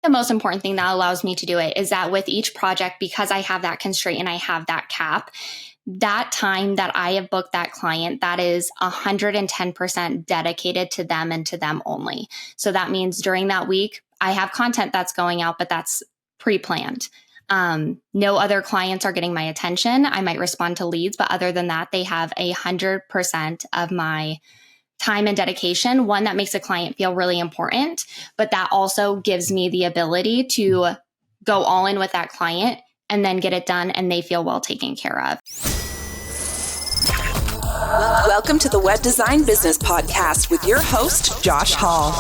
the most important thing that allows me to do it is that with each project, because I have that constraint and I have that cap, that time that I have booked that client, that is 110% dedicated to them and to them only. So that means during that week, I have content that's going out, but that's pre-planned. No other clients are getting my attention. I might respond to leads, but other than that, they have 100% of my time and dedication. One, that makes a client feel really important, but that also gives me the ability to go all in with that client and then get it done and they feel well taken care of. Welcome to the Web Design Business Podcast with your host, Josh Hall,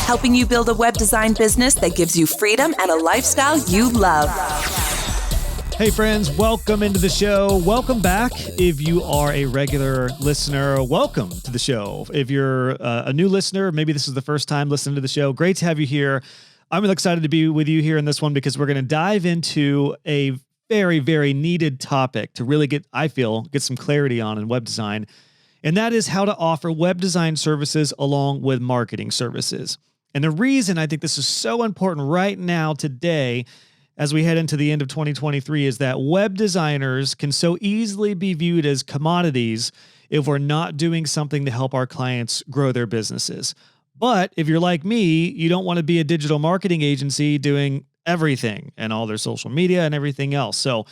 helping you build a web design business that gives you freedom and a lifestyle you love. Hey friends, welcome into the show. Welcome back. If you are a regular listener, welcome to the show. If you're a new listener, maybe this is the first time listening to the show, great to have you here. I'm really excited to be with you here in this one because we're going to dive into a very, very needed topic to really get some clarity on in web design. And that is how to offer web design services along with marketing services. And the reason I think this is so important right now today as we head into the end of 2023 is that web designers can so easily be viewed as commodities if we're not doing something to help our clients grow their businesses. But if you're like me, you don't want to be a digital marketing agency doing everything and all their social media and everything else. So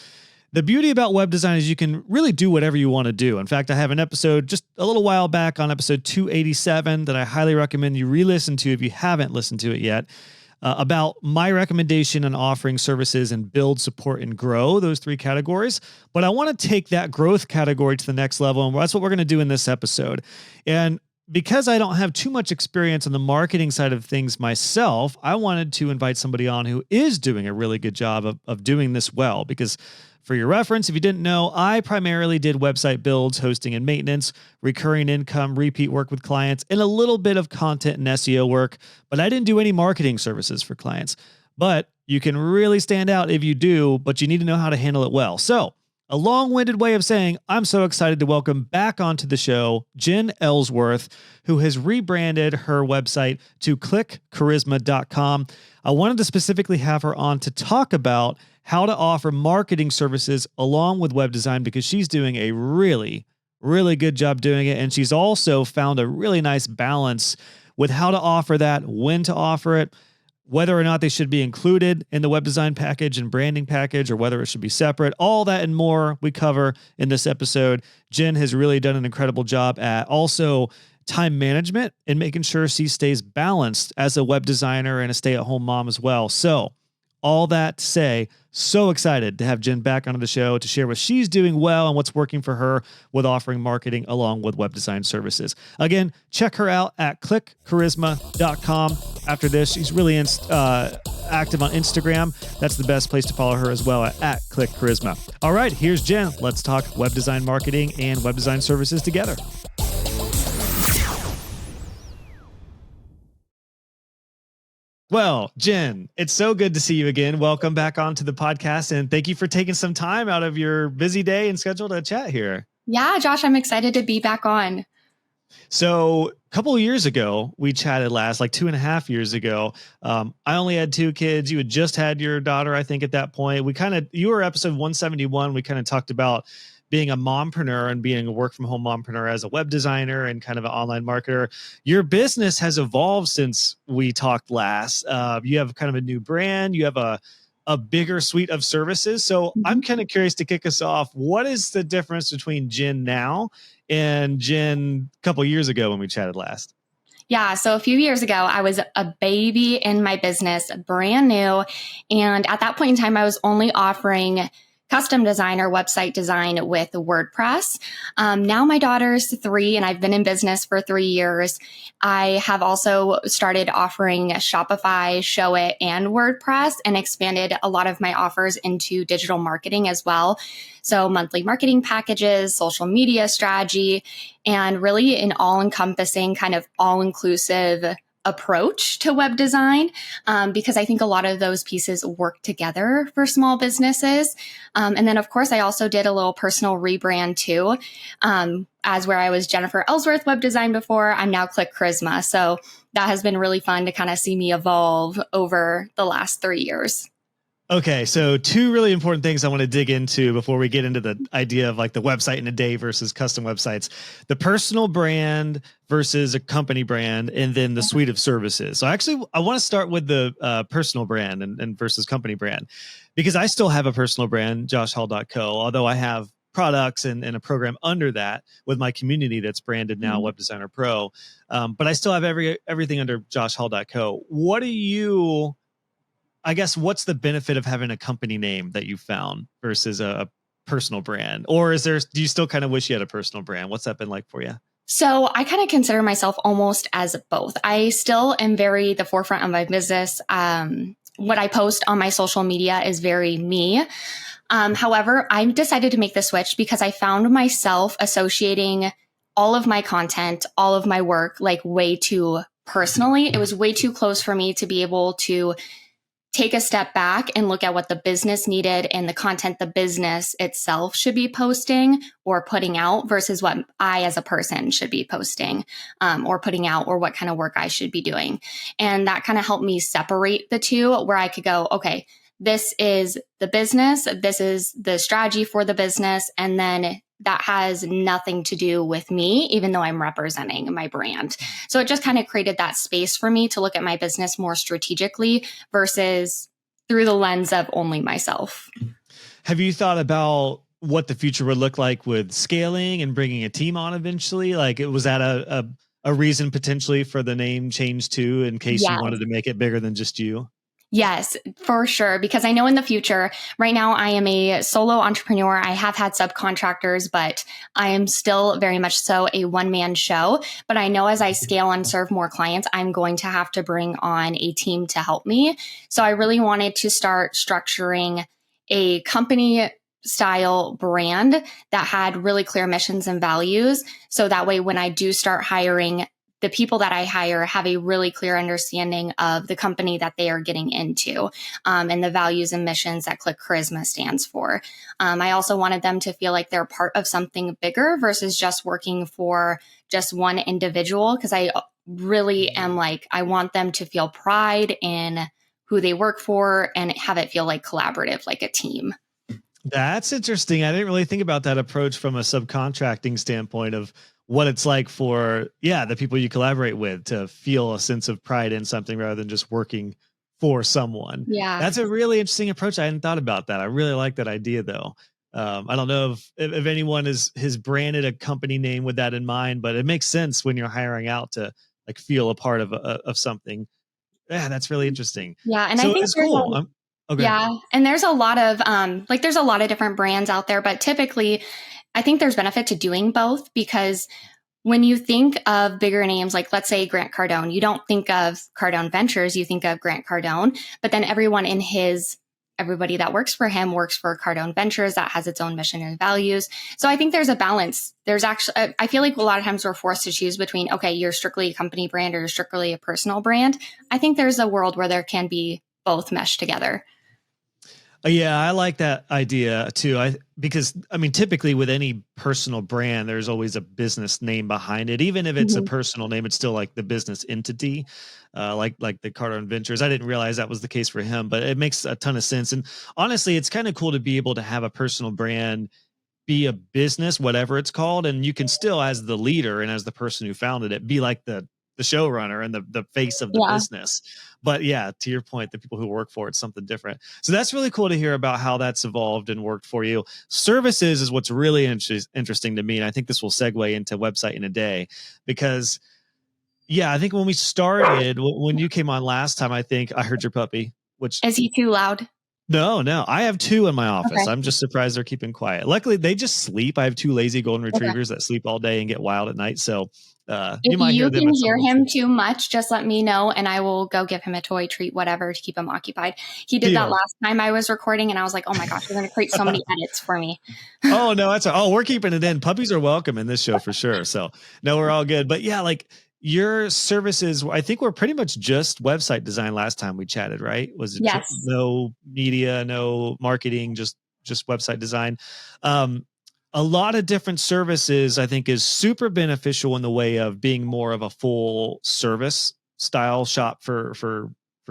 the beauty about web design is you can really do whatever you want to do. In fact, I have an episode just a little while back on episode 287 that I highly recommend you re-listen to if you haven't listened to it yet. About my recommendation on offering services and build, support, and grow, those three categories. But I want to take that growth category to the next level, and that's what we're going to do in this episode. And because I don't have too much experience on the marketing side of things myself, I wanted to invite somebody on who is doing a really good job of doing this well. Because for your reference, if you didn't know, I primarily did website builds, hosting and maintenance, recurring income, repeat work with clients, and a little bit of content and SEO work, but I didn't do any marketing services for clients. But you can really stand out if you do, but you need to know how to handle it well. So a long-winded way of saying I'm so excited to welcome back onto the show Jen Ellsworth, who has rebranded her website to clickcharisma.com. I wanted to specifically have her on to talk about how to offer marketing services along with web design because she's doing a really, really good job doing it. And she's also found a really nice balance with how to offer that, when to offer it, whether or not they should be included in the web design package and branding package, or whether it should be separate. All that and more we cover in this episode. Jen has really done an incredible job at also time management and making sure she stays balanced as a web designer and a stay-at-home mom as well. So all that to say, so excited to have Jen back onto the show to share what she's doing well and what's working for her with offering marketing along with web design services. Again, check her out at clickcharisma.com. After this, she's really active on Instagram. That's the best place to follow her as well at clickcharisma. All right, here's Jen. Let's talk web design marketing and web design services together. Well, Jen, it's so good to see you again. Welcome back onto the podcast, and thank you for taking some time out of your busy day and schedule to chat here. Yeah, Josh, I'm excited to be back on. So a couple of years ago, we chatted last, like 2.5 years ago. I only had 2 kids. You had just had your daughter, I think, at that point. You were episode 171. We kind of talked about being a mompreneur and being a work from home mompreneur as a web designer and kind of an online marketer. Your business has evolved since we talked last. You have kind of a new brand. You have a bigger suite of services. So I'm kind of curious to kick us off. What is the difference between Jen now and Jen a couple of years ago when we chatted last? Yeah. So a few years ago, I was a baby in my business, brand new. And at that point in time, I was only offering custom design or website design with WordPress. Now my daughter's 3 and I've been in business for 3 years. I have also started offering Shopify, Showit, and WordPress and expanded a lot of my offers into digital marketing as well. So monthly marketing packages, social media strategy, and really an all-encompassing kind of all-inclusive approach to web design, because I think a lot of those pieces work together for small businesses. And then, of course, I also did a little personal rebrand too. As where I was Jennifer Ellsworth web design before, I'm now Click Charisma. So that has been really fun to kind of see me evolve over the last 3 years. Okay, so two really important things I want to dig into before we get into the idea of like the website in a day versus custom websites. The personal brand versus a company brand, and then the suite of services. So actually, I want to start with the personal brand and versus company brand, because I still have a personal brand, joshhall.co, although I have products and a program under that with my community that's branded now Web Designer Pro. But I still have everything under joshhall.co. What do you... I guess what's the benefit of having a company name that you found versus a personal brand? Or do you still kind of wish you had a personal brand? What's that been like for you? So I kind of consider myself almost as both. I still am very the forefront of my business. What I post on my social media is very me. However, I decided to make the switch because I found myself associating all of my content, all of my work, like way too personally. It was way too close for me to be able to take a step back and look at what the business needed and the content the business itself should be posting or putting out versus what I as a person should be posting or putting out, or what kind of work I should be doing. And that kind of helped me separate the two, where I could go, okay, this is the business, this is the strategy for the business, and then that has nothing to do with me, even though I'm representing my brand. So it just kind of created that space for me to look at my business more strategically versus through the lens of only myself. Have you thought about what the future would look like with scaling and bringing a team on eventually? Like, was that a reason potentially for the name change too, in case you wanted to make it bigger than just you? Yes, for sure. Because I know in the future, right now I am a solo entrepreneur. I have had subcontractors, but I am still very much so a one-man show. But I know as I scale and serve more clients, I'm going to have to bring on a team to help me. So I really wanted to start structuring a company style brand that had really clear missions and values. So that way, when I do start hiring, the people that I hire have a really clear understanding of the company that they are getting into, and the values and missions that Click Charisma stands for. I also wanted them to feel like they're part of something bigger versus just working for just one individual, because I really am like, I want them to feel pride in who they work for and have it feel like collaborative, like a team. That's interesting. I didn't really think about that approach from a subcontracting standpoint of what it's like for, the people you collaborate with to feel a sense of pride in something rather than just working for someone. Yeah. That's a really interesting approach. I hadn't thought about that. I really like that idea though. I don't know if anyone has branded a company name with that in mind, but it makes sense when you're hiring out to like feel a part of something. Yeah, that's really interesting. Yeah. And so I think it's cool. Okay. Yeah. And there's a lot of, there's a lot of different brands out there, but typically I think there's benefit to doing both, because when you think of bigger names, like let's say Grant Cardone, you don't think of Cardone Ventures, you think of Grant Cardone, but then everybody that works for him works for Cardone Ventures that has its own mission and values. So I think there's a balance. There's actually, I feel like a lot of times we're forced to choose between, okay, you're strictly a company brand or you're strictly a personal brand. I think there's a world where there can be both meshed together. Yeah, I like that idea too. Because typically with any personal brand, there's always a business name behind it. Even if it's a personal name, it's still like the business entity, like the Cardone Ventures. I didn't realize that was the case for him, but it makes a ton of sense. And honestly, it's kind of cool to be able to have a personal brand be a business, whatever it's called, and you can still, as the leader and as the person who founded it, be like the showrunner and the face of the business. But yeah, to your point, the people who work for it's something different. So that's really cool to hear about how that's evolved and worked for you. Services is what's really interesting to me. And I think this will segue into website in a day, because I think when we started, when you came on last time, I think I heard your puppy, which is he too loud? No, I have two in my office. Okay. I'm just surprised they're keeping quiet. Luckily, they just sleep. I have two lazy golden retrievers that sleep all day and get wild at night. So you might hear them. If you can hear him too much, just let me know and I will go give him a toy, treat, whatever, to keep him occupied. He did that last time I was recording and I was like, oh my gosh, you're going to create so many edits for me. Oh, no, we're keeping it in. Puppies are welcome in this show for sure. So no, we're all good. But yeah, like your services, I think, were pretty much just website design last time we chatted, right? Was it Yes. no media, no marketing, just website design? Um, a lot of different services, I think, is super beneficial in the way of being more of a full service style shop for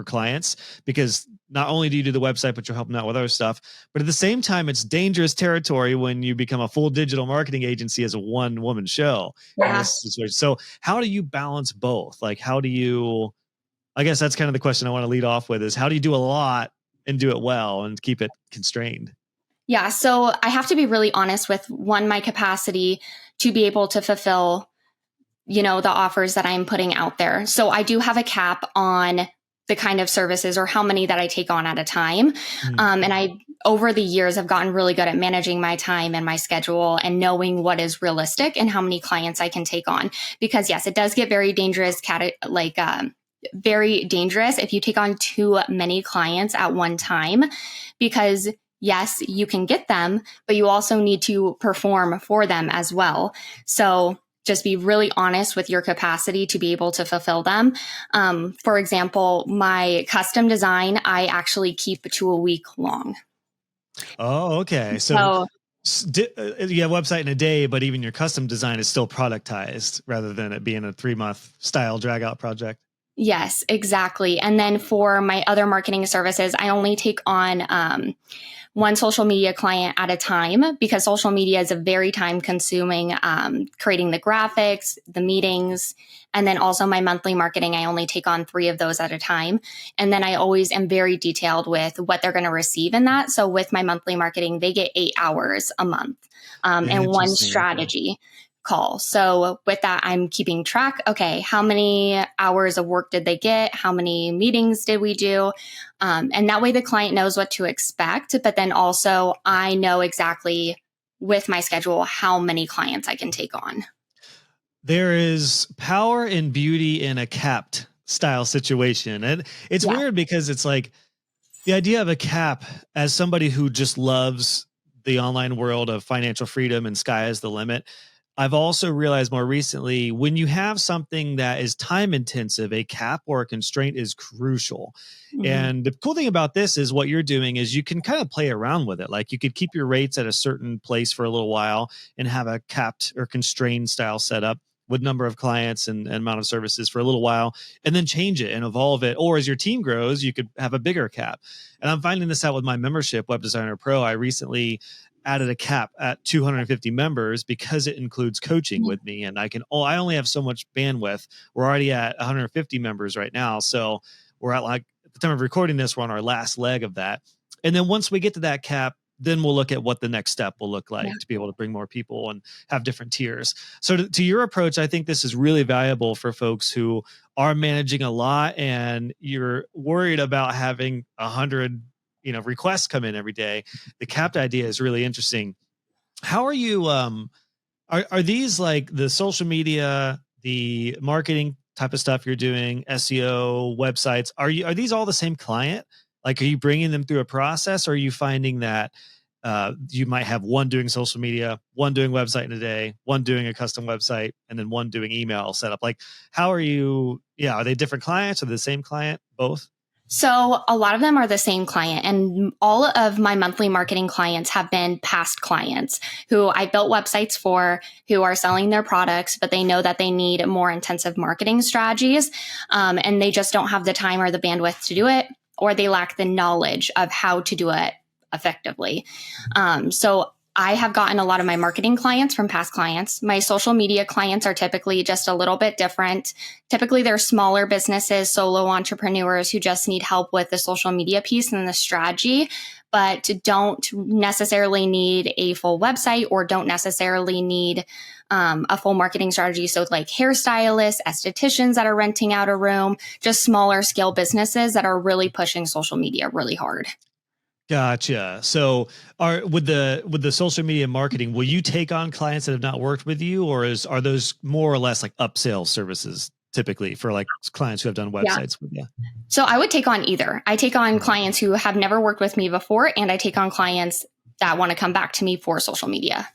clients, because not only do you do the website, but you're helping out with other stuff. But at the same time, it's dangerous territory when you become a full digital marketing agency as a one woman show in Yeah. this situation. So how do you balance both? Like, how do you, I guess that's kind of the question I want to lead off with, is how do you do a lot and do it well and keep it constrained? Yeah. So I have to be really honest with my capacity to be able to fulfill, the offers that I'm putting out there. So I do have a cap on the kind of services or how many that I take on at a time. And I, over the years, have gotten really good at managing my time and my schedule and knowing what is realistic and how many clients I can take on. Because yes, it does get very dangerous, very dangerous if you take on too many clients at one time, because yes, you can get them, but you also need to perform for them as well. So just be really honest with your capacity to be able to fulfill them. For example, my custom design, I actually keep to a week long. Oh, okay. So So you have a website in a day, but even your custom design is still productized rather than it being a 3-month style drag out project. yes, exactly. And then for my other marketing services, I only take on one social media client at a time, because social media is a very time consuming, creating the graphics, the meetings, and then also my monthly marketing. I only take on 3 of those at a time. And then I always am very detailed with what they're going to receive in that. So with my monthly marketing, they get 8 hours a month, and one Interesting. Okay. strategy call. So with that, I'm keeping track. Okay, how many hours of work did they get? How many meetings did we do? And that way the client knows what to expect. But then also I know exactly with my schedule how many clients I can take on. There is power and beauty in a capped style situation. And it's Yeah. weird because it's like the idea of a cap, as somebody who just loves the online world of financial freedom and sky is the limit, I've also realized more recently, when you have something that is time intensive, a cap or a constraint is crucial. Mhm. And the cool thing about this is what you're doing is you can kind of play around with it. Like you could keep your rates at a certain place for a little while and have a capped or constrained style setup with number of clients and amount of services for a little while, and then change it and evolve it. Or as your team grows, you could have a bigger cap. And I'm finding this out with my membership, Web Designer Pro. I recently added a cap at 250 members because it includes coaching with me, and I only have so much bandwidth. We're already at 150 members right now, so we're at, like, at the time of recording this, we're on our last leg of that. And then once we get to that cap, then we'll look at what the next step will look like to be able to bring more people and have different tiers. So to your approach, I think this is really valuable for folks who are managing a lot and you're worried about having 100 requests come in every day. The capped idea is really interesting. How are you are these like the social media, the marketing type of stuff you're doing, SEO, websites, are these all the same client? Like, are you bringing them through a process, or are you finding that you might have one doing social media, one doing website in a day, one doing a custom website, and then one doing email setup? Like, how are you? Yeah, are they different clients or the same client? Both? So a lot of them are the same client, and all of my monthly marketing clients have been past clients who I built websites for, who are selling their products, but they know that they need more intensive marketing strategies. And they just don't have the time or the bandwidth to do it, or they lack the knowledge of how to do it effectively. So I have gotten a lot of my marketing clients from past clients. My social media clients are typically just a little bit different. Typically, they're smaller businesses, solo entrepreneurs who just need help with the social media piece and the strategy, but don't necessarily need a full website or don't necessarily need a full marketing strategy. So like hairstylists, estheticians that are renting out a room, just smaller scale businesses that are really pushing social media really hard. Gotcha. So with the social media marketing, will you take on clients that have not worked with you, or are those more or less like upsell services typically for like clients who have done Yeah. websites with you? So I would take on either. I take on clients who have never worked with me before, and I take on clients that want to come back to me for social media.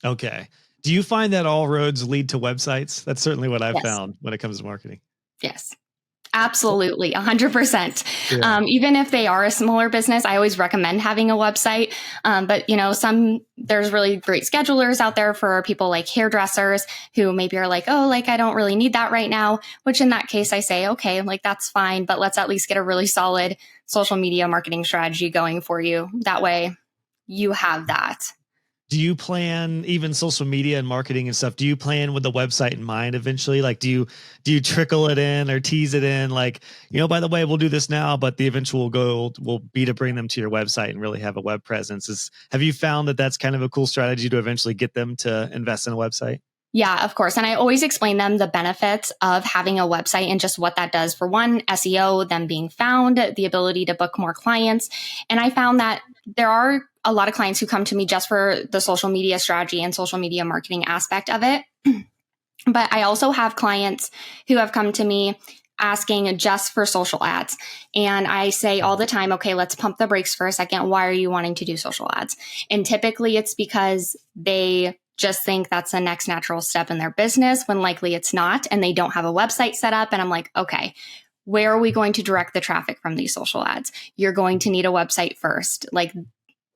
Okay. Do you find that all roads lead to websites? That's certainly what I've Yes. found when it comes to marketing. Yes. Absolutely, 100%. Yeah. Even if they are a smaller business, I always recommend having a website. But there's really great schedulers out there for people like hairdressers who maybe are like, oh, like I don't really need that right now. Which in that case, I say, okay, like that's fine, but let's at least get a really solid social media marketing strategy going for you. That way, you have that. Do you plan even social media and marketing and stuff? Do you plan with the website in mind eventually? Like, do you trickle it in or tease it in? Like, by the way, we'll do this now, but the eventual goal will be to bring them to your website and really have a web presence. Have you found that that's kind of a cool strategy to eventually get them to invest in a website? Yeah, of course. And I always explain them the benefits of having a website and just what that does for one, SEO, them being found, the ability to book more clients. And I found that there are a lot of clients who come to me just for the social media strategy and social media marketing aspect of it. But I also have clients who have come to me asking just for social ads. And I say all the time, okay, let's pump the brakes for a second. Why are you wanting to do social ads? And typically it's because they just think that's the next natural step in their business when likely it's not. And they don't have a website set up. And I'm like, okay, where are we going to direct the traffic from these social ads? You're going to need a website first. Like,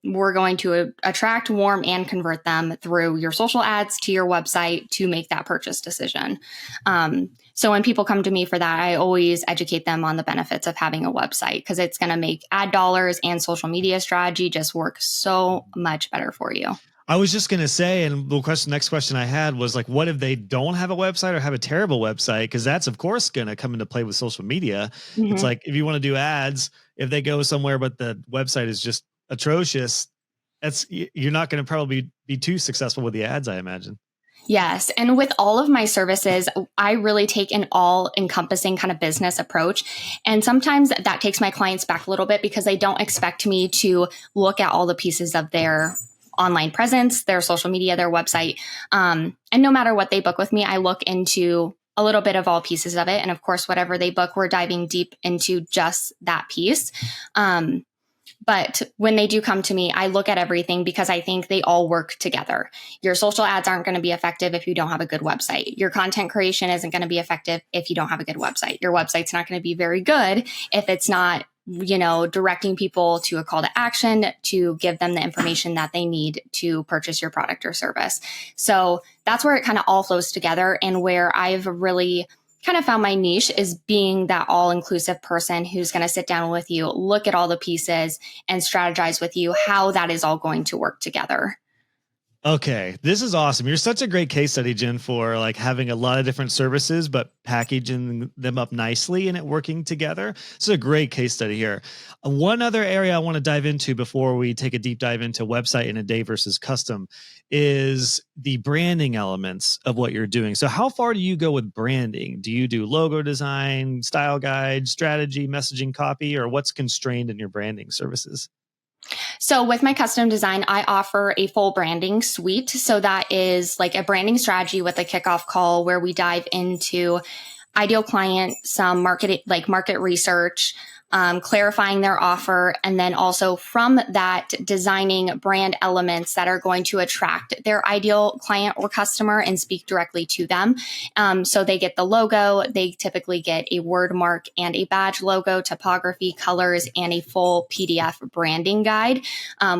we're going to attract, warm, and convert them through your social ads to your website to make that purchase decision. So when people come to me for that, I always educate them on the benefits of having a website because it's going to make ad dollars and social media strategy just work so much better for you. I was just going to say, and the next question I had was like, what if they don't have a website or have a terrible website? Because that's, of course, going to come into play with social media. Mm-hmm. It's like, if you want to do ads, if they go somewhere, but the website is just atrocious, you're not going to probably be too successful with the ads, I imagine. Yes. And with all of my services, I really take an all encompassing kind of business approach. And sometimes that takes my clients back a little bit because they don't expect me to look at all the pieces of their online presence, their social media, their website. And no matter what they book with me, I look into a little bit of all pieces of it. And of course, whatever they book, we're diving deep into just that piece. But when they do come to me, I look at everything because I think they all work together. Your social ads aren't going to be effective if you don't have a good website. Your content creation isn't going to be effective if you don't have a good website. Your website's not going to be very good if it's not, directing people to a call to action to give them the information that they need to purchase your product or service. So that's where it kind of all flows together, and where I've really kind of found my niche is being that all-inclusive person who's going to sit down with you, look at all the pieces, and strategize with you how that is all going to work together. Okay, this is awesome. You're such a great case study, Jen, for like having a lot of different services, but packaging them up nicely and it working together. It's a great case study here. One other area I want to dive into before we take a deep dive into website in a day versus custom is the branding elements of what you're doing. So how far do you go with branding? Do you do logo design, style guide, strategy, messaging, copy, or what's constrained in your branding services? So with my custom design, I offer a full branding suite. So that is like a branding strategy with a kickoff call where we dive into ideal client, some market research, clarifying their offer, and then also from that designing brand elements that are going to attract their ideal client or customer and speak directly to them. So they get the logo, they typically get a word mark and a badge logo, typography, colors, and a full PDF branding guide,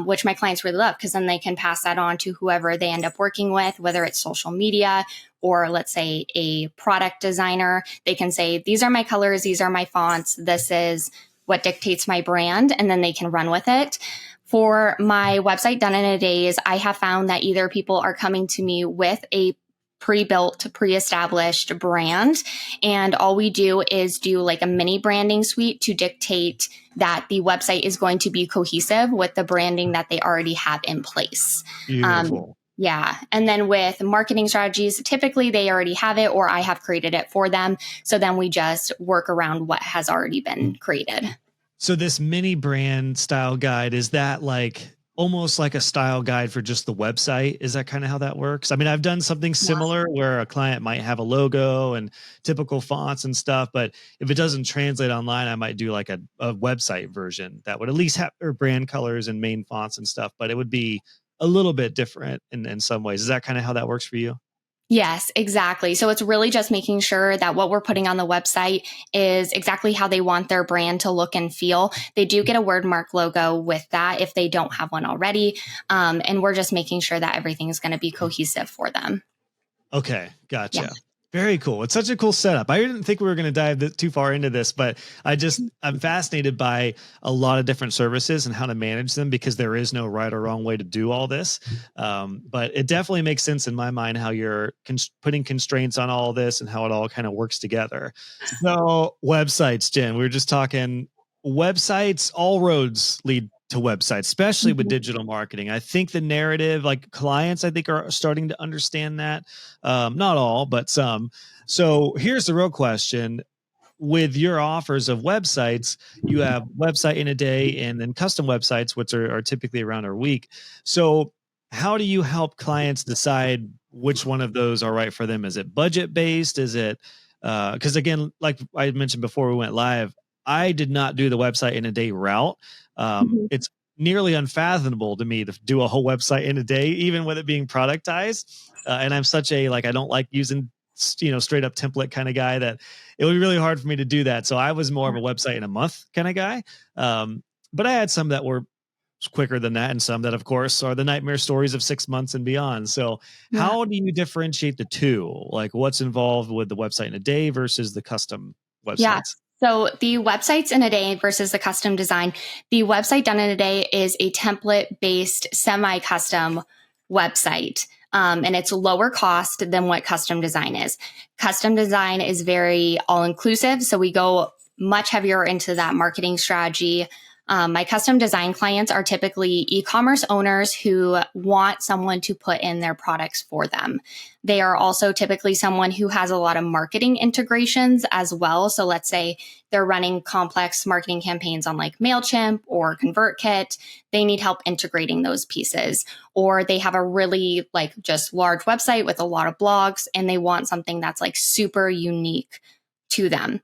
which my clients really love because then they can pass that on to whoever they end up working with, whether it's social media or let's say a product designer. They can say, these are my colors, these are my fonts, this is what dictates my brand, and then they can run with it. For my website done in a days, I have found that either people are coming to me with a pre-built, pre-established brand, and all we do is do like a mini branding suite to dictate that the website is going to be cohesive with the branding that they already have in place. Beautiful. Yeah. And then with marketing strategies, typically they already have it or I have created it for them. So then we just work around what has already been created. So this mini brand style guide, is that like almost like a style guide for just the website? Is that kind of how that works? I mean, I've done something similar where a client might have a logo and typical fonts and stuff, but if it doesn't translate online, I might do like a website version that would at least have their brand colors and main fonts and stuff, but it would be a little bit different in some ways. Is that kind of how that works for you? Yes, exactly. So it's really just making sure that what we're putting on the website is exactly how they want their brand to look and feel. They do get a wordmark logo with that if they don't have one already. And we're just making sure that everything is going to be cohesive for them. Okay, gotcha. Yeah. Very cool. It's such a cool setup. I didn't think we were going to dive too far into this, but I'm fascinated by a lot of different services and how to manage them because there is no right or wrong way to do all this. But it definitely makes sense in my mind how you're putting constraints on all this and how it all kind of works together. So websites, Jen, we were just talking websites, all roads lead to websites, especially with digital marketing. I think the narrative, like clients, I think are starting to understand that. Not all, but some. So here's the real question. With your offers of websites, you have website in a day and then custom websites, which are typically around a week. So how do you help clients decide which one of those are right for them? Is it budget based? Is it, because again, like I mentioned before we went live, I did not do the website in a day route. It's nearly unfathomable to me to do a whole website in a day, even with it being productized. And I'm such a, like, I don't like using, straight up template kind of guy that it would be really hard for me to do that. So I was more of a website in a month kind of guy. But I had some that were quicker than that and some that, of course, are the nightmare stories of 6 months and beyond. So how do you differentiate the two? Like what's involved with the website in a day versus the custom websites? Yeah. So the websites in a day versus the custom design, the website done in a day is a template based semi-custom website. And it's lower cost than what custom design is. Custom design is very all inclusive. So we go much heavier into that marketing strategy. My custom design clients are typically e-commerce owners who want someone to put in their products for them. They are also typically someone who has a lot of marketing integrations as well. So let's say they're running complex marketing campaigns on like MailChimp or ConvertKit. They need help integrating those pieces. Or they have a really like just large website with a lot of blogs and they want something that's like super unique to them.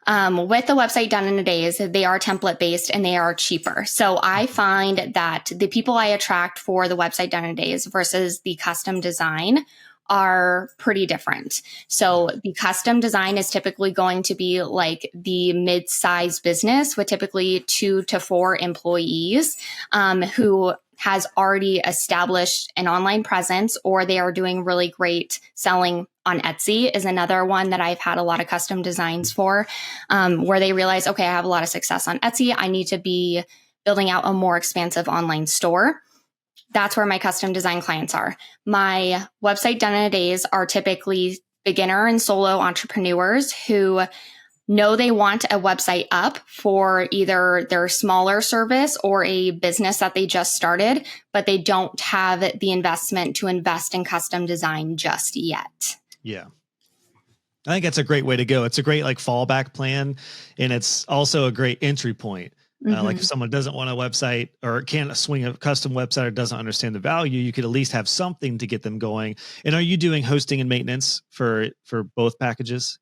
With the website done in a day, they are template based and they are cheaper. So I find that the people I attract for the website done in a day versus the custom design are pretty different. So the custom design is typically going to be like the mid-sized business with typically 2 to 4 employees who has already established an online presence or they are doing really great selling on Etsy is another one that I've had a lot of custom designs for, where they realize, okay, I have a lot of success on Etsy. I need to be building out a more expansive online store. That's where my custom design clients are. My website done in a days are typically beginner and solo entrepreneurs who know they want a website up for either their smaller service or a business that they just started, but they don't have the investment to invest in custom design just yet. Yeah. I think that's a great way to go. It's a great like fallback plan. And it's also a great entry point. Like if someone doesn't want a website or can't swing a custom website or doesn't understand the value, you could at least have something to get them going. And are you doing hosting and maintenance for both packages?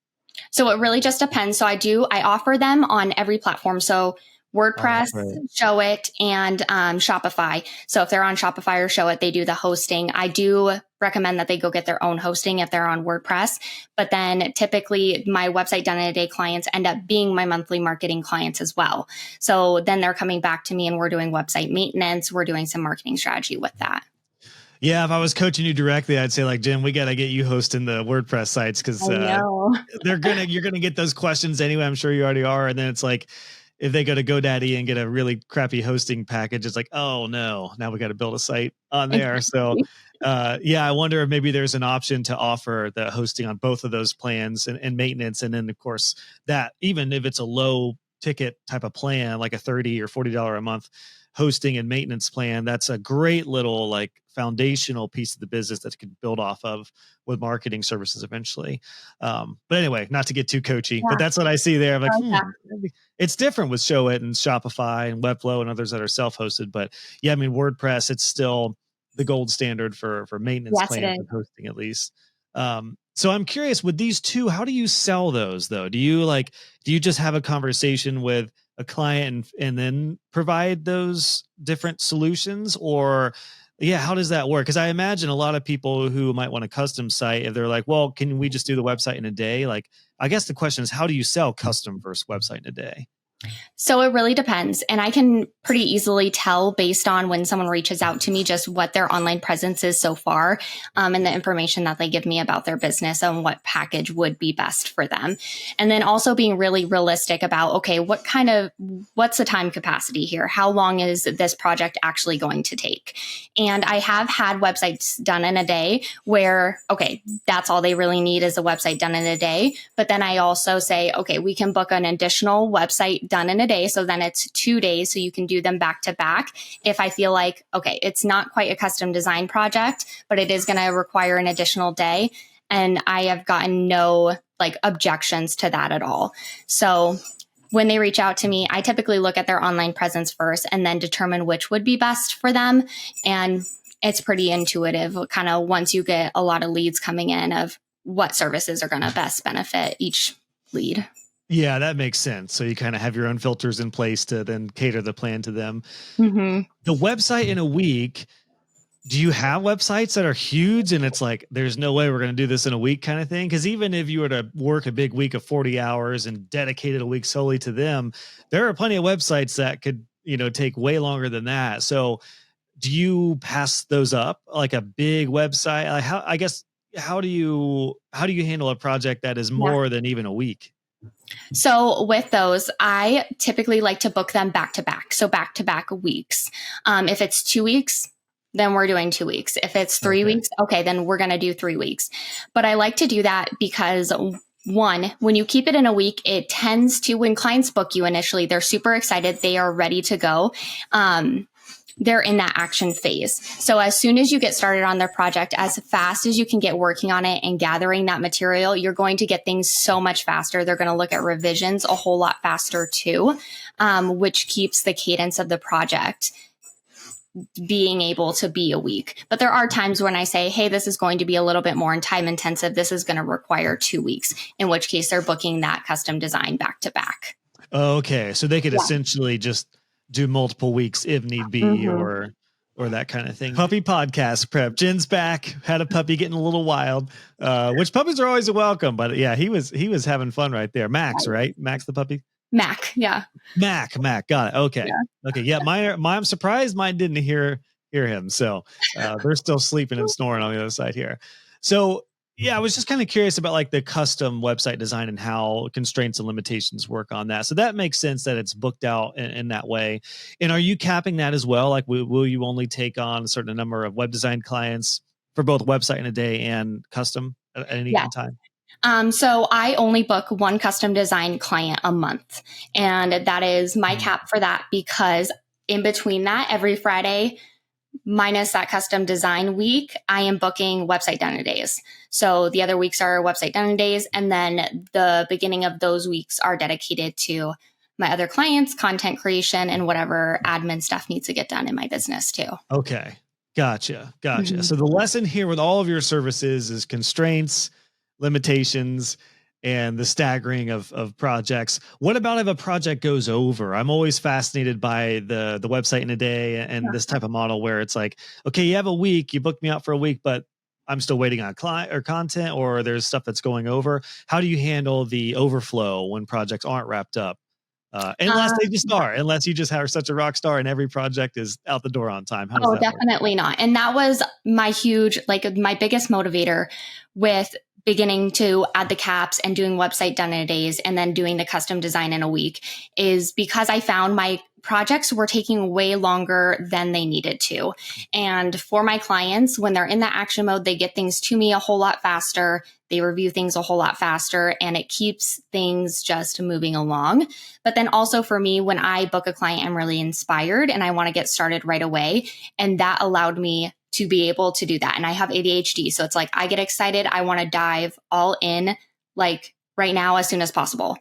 So it really just depends. So I offer them on every platform. So WordPress, Showit, and Shopify. So if they're on Shopify or Showit, they do the hosting. I do recommend that they go get their own hosting if they're on WordPress. But then typically my website done in a day clients end up being my monthly marketing clients as well. So then they're coming back to me and we're doing website maintenance. We're doing some marketing strategy with that. Yeah, if I was coaching you directly, I'd say like, Jen, we got to get you hosting the WordPress sites because you're gonna get those questions anyway. I'm sure you already are. And then it's like, if they go to GoDaddy and get a really crappy hosting package, it's like, oh no, now we got to build a site on there. Exactly. So yeah, I wonder if maybe there's an option to offer the hosting on both of those plans and maintenance. And then of course that, even if it's a low ticket type of plan, like a $30 or $40 a month hosting and maintenance plan, that's a great little like foundational piece of the business that could build off of with marketing services eventually. But anyway, not to get too coachy, but that's what I see there. I'm like, it's different with Showit and Shopify and Webflow and others that are self-hosted. But yeah, I mean, WordPress, it's still the gold standard for maintenance plans and hosting at least. So I'm curious with these two, how do you sell those though? Do you just have a conversation with a client and then provide those different solutions, or Yeah, how does that work? Because I imagine a lot of people who might want a custom site, if they're like, well, can we just do the website in a day? Like, I guess the question is, how do you sell custom versus website in a day? So it really depends. And I can pretty easily tell based on when someone reaches out to me just what their online presence is so far, and the information that they give me about their business and what package would be best for them. And then also being really realistic about, okay, what's the time capacity here? How long is this project actually going to take? And I have had websites done in a day where, okay, that's all they really need is a website done in a day. But then I also say, okay, we can book an additional website done in a day. So then it's 2 days. So you can do them back to back. If I feel like, okay, it's not quite a custom design project, but it is going to require an additional day. And I have gotten no objections to that at all. So when they reach out to me, I typically look at their online presence first and then determine which would be best for them. And it's pretty intuitive kind of once you get a lot of leads coming in of what services are going to best benefit each lead. Yeah, that makes sense. So you kind of have your own filters in place to then cater the plan to them. Mm-hmm. The website in a week, do you have websites that are huge and it's like, there's no way we're going to do this in a week kind of thing? Because even if you were to work a big week of 40 hours and dedicated a week solely to them, there are plenty of websites that could, take way longer than that. So do you pass those up like a big website? How do you handle a project that is more than even a week? So with those, I typically like to book them back to back. So back to back weeks. If it's 2 weeks, then we're doing 2 weeks. If it's 3 weeks, okay, then we're going to do 3 weeks. But I like to do that because one, when you keep it in a week, it tends to, when clients book you initially, they're super excited. They are ready to go. They're in that action phase. So as soon as you get started on their project, as fast as you can get working on it and gathering that material, you're going to get things so much faster. They're going to look at revisions a whole lot faster too, which keeps the cadence of the project being able to be a week. But there are times when I say, hey, this is going to be a little bit more time intensive. This is going to require 2 weeks, in which case they're booking that custom design back to back. Okay. So they could essentially just do multiple weeks if need be, or that kind of thing. Puppy podcast prep. Jen's back. Had a puppy getting a little wild, which puppies are always welcome. But yeah, he was having fun right there. Max, right? Max the puppy. Mac, yeah. Mac. Got it. Okay. Yeah. Okay. Yeah. I'm surprised mine didn't hear him. So they're still sleeping and snoring on the other side here. So yeah, I was just kind of curious about like the custom website design and how constraints and limitations work on that. So that makes sense that it's booked out in that way. And are you capping that as well? Like, will you only take on a certain number of web design clients for both website in a day and custom at any given time? So I only book one custom design client a month, and that is my cap for that, because in between that, every Friday, minus that custom design week, I am booking website done days. So the other weeks are website done days. And then the beginning of those weeks are dedicated to my other clients, content creation, and whatever admin stuff needs to get done in my business too. Okay. Gotcha. So the lesson here with all of your services is constraints, limitations, and the staggering of projects. What about if a project goes over? I'm always fascinated by the website in a day and this type of model where it's like, okay, you have a week, you booked me out for a week, but I'm still waiting on client or content, or there's stuff that's going over. How do you handle the overflow when projects aren't wrapped up? Unless they just are, unless you just have such a rock star and every project is out the door on time. How does that definitely work? not. And that was my my biggest motivator with beginning to add the caps and doing website done in days and then doing the custom design in a week, is because I found my projects were taking way longer than they needed to. And for my clients, when they're in that action mode, they get things to me a whole lot faster. They review things a whole lot faster, and it keeps things just moving along. But then also for me, when I book a client, I'm really inspired and I want to get started right away. And that allowed me to be able to do that. And I have ADHD. So it's like, I get excited. I want to dive all in like right now as soon as possible.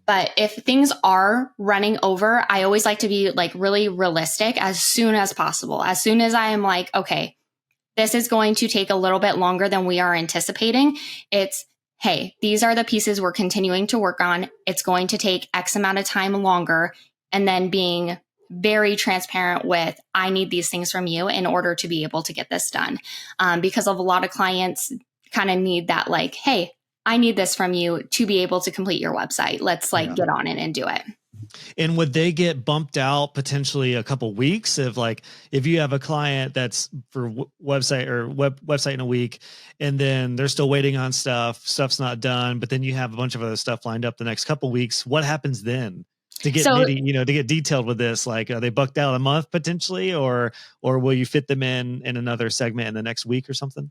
But if things are running over, I always like to be like really realistic as soon as possible. As soon as I am like, okay, this is going to take a little bit longer than we are anticipating. It's, hey, these are the pieces we're continuing to work on. It's going to take X amount of time longer. And then being very transparent with, I need these things from you in order to be able to get this done. Because of a lot of clients kind of need that, like, hey, I need this from you to be able to complete your website. Let's like get on it and do it. And would they get bumped out potentially a couple weeks of like, if you have a client that's for website in a week, and then they're still waiting on stuff's not done, but then you have a bunch of other stuff lined up the next couple weeks, what happens then? To get to get detailed with this, like, are they bucked out a month potentially, or will you fit them in another segment in the next week or something?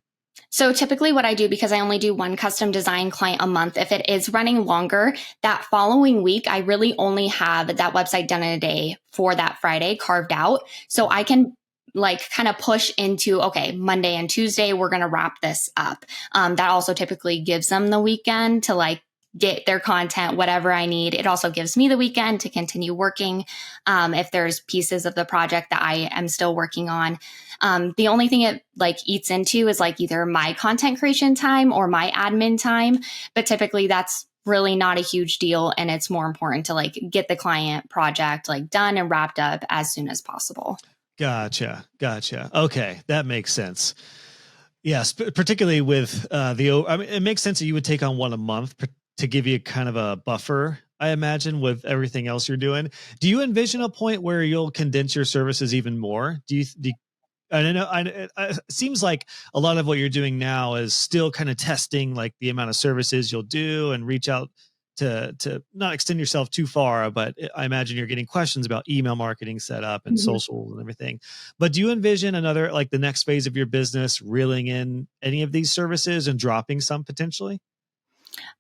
So typically what I do, because I only do one custom design client a month, if it is running longer, that following week, I really only have that website done in a day for that Friday carved out. So I can like kind of push into, okay, Monday and Tuesday, we're going to wrap this up. That also typically gives them the weekend to like get their content, whatever I need. It also gives me the weekend to continue working. If there's pieces of the project that I am still working on. The only thing it like eats into is like either my content creation time or my admin time. But typically that's really not a huge deal. And it's more important to like get the client project like done and wrapped up as soon as possible. Gotcha. Okay. That makes sense. Yes. Particularly with it makes sense that you would take on one a month to give you kind of a buffer, I imagine, with everything else you're doing. Do you envision a point where you'll condense your services even more? I don't know. It seems like a lot of what you're doing now is still kind of testing like the amount of services you'll do and reach out to not extend yourself too far, but I imagine you're getting questions about email marketing setup and social and everything. But do you envision another, like the next phase of your business, reeling in any of these services and dropping some potentially?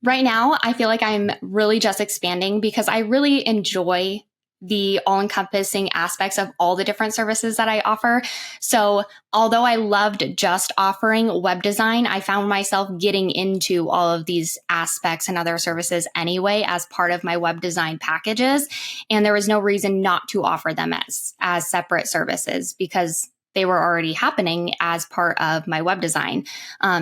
Right now, I feel like I'm really just expanding because I really enjoy the all-encompassing aspects of all the different services that I offer. So although I loved just offering web design, I found myself getting into all of these aspects and other services anyway as part of my web design packages. And there was no reason not to offer them as separate services because they were already happening as part of my web design.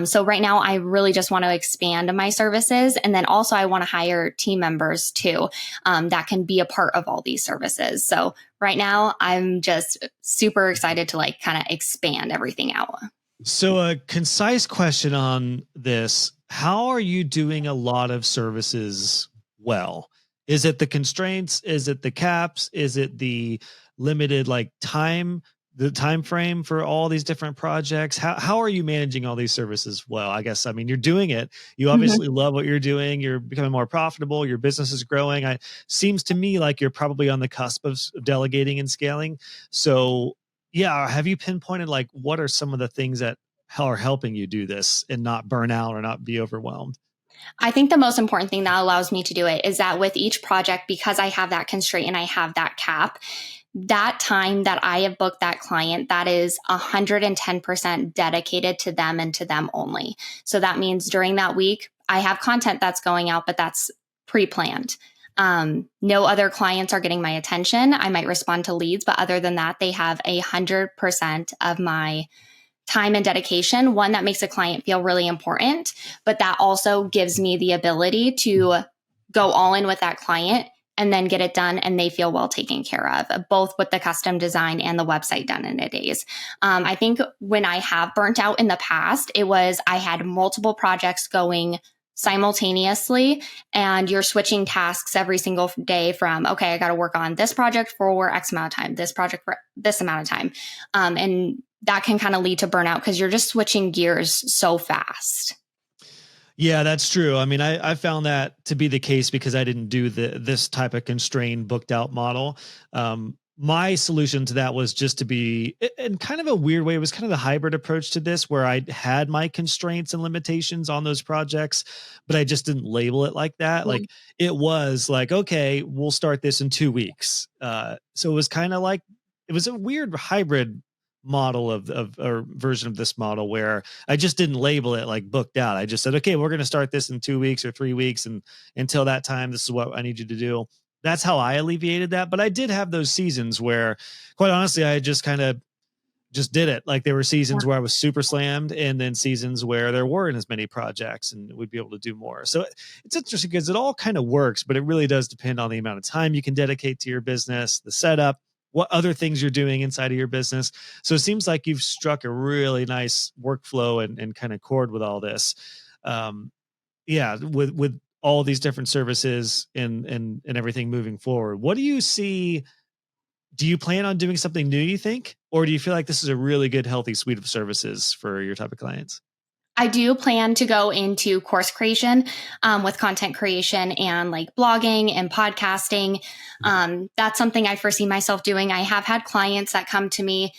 So right now, I really just want to expand my services. And then also I want to hire team members too, that can be a part of all these services. So right now I'm just super excited to like kind of expand everything out. So a concise question on this: how are you doing a lot of services well? Is it the constraints? Is it the caps? Is it the limited like the time frame for all these different projects? How are you managing all these services well? I guess, I mean, you're doing it. You obviously love what you're doing. You're becoming more profitable. Your business is growing. Seems to me like you're probably on the cusp of delegating and scaling. So yeah, have you pinpointed like what are some of the things that are helping you do this and not burn out or not be overwhelmed? I think the most important thing that allows me to do it is that with each project, because I have that constraint and I have that cap, that time that I have booked that client, that is 110% dedicated to them and to them only. So that means during that week, I have content that's going out, but that's pre-planned. No other clients are getting my attention. I might respond to leads, but other than that, they have 100% of my time and dedication. One, that makes a client feel really important, but that also gives me the ability to go all in with that client and then get it done and they feel well taken care of, both with the custom design and the website done in a days. I think when I have burnt out in the past, it was I had multiple projects going simultaneously and you're switching tasks every single day from, okay, I got to work on this project for X amount of time, this project for this amount of time. And that can kind of lead to burnout because you're just switching gears so fast. Yeah, that's true. I mean, I found that to be the case because I didn't do this type of constrained booked out model. My solution to that was just to be, in kind of a weird way, it was kind of the hybrid approach to this where I had my constraints and limitations on those projects, but I just didn't label it like that. Like it was like, okay, we'll start this in 2 weeks. So it was kind of like, it was a weird hybrid model of or version of this model where I just didn't label it like booked out. I just said, okay, we're going to start this in 2 weeks or 3 weeks. And until that time, this is what I need you to do. That's how I alleviated that. But I did have those seasons where, quite honestly, I just kind of just did it. Like there were seasons where I was super slammed and then seasons where there weren't as many projects and we'd be able to do more. So it's interesting because it all kind of works, but it really does depend on the amount of time you can dedicate to your business, the setup, what other things you're doing inside of your business. So it seems like you've struck a really nice workflow and kind of chord with all this. With all these different services and everything moving forward. What do you see? Do you plan on doing something new, you think? Or do you feel like this is a really good, healthy suite of services for your type of clients? I do plan to go into course creation with content creation and like blogging and podcasting. That's something I foresee myself doing. I have had clients that come to me.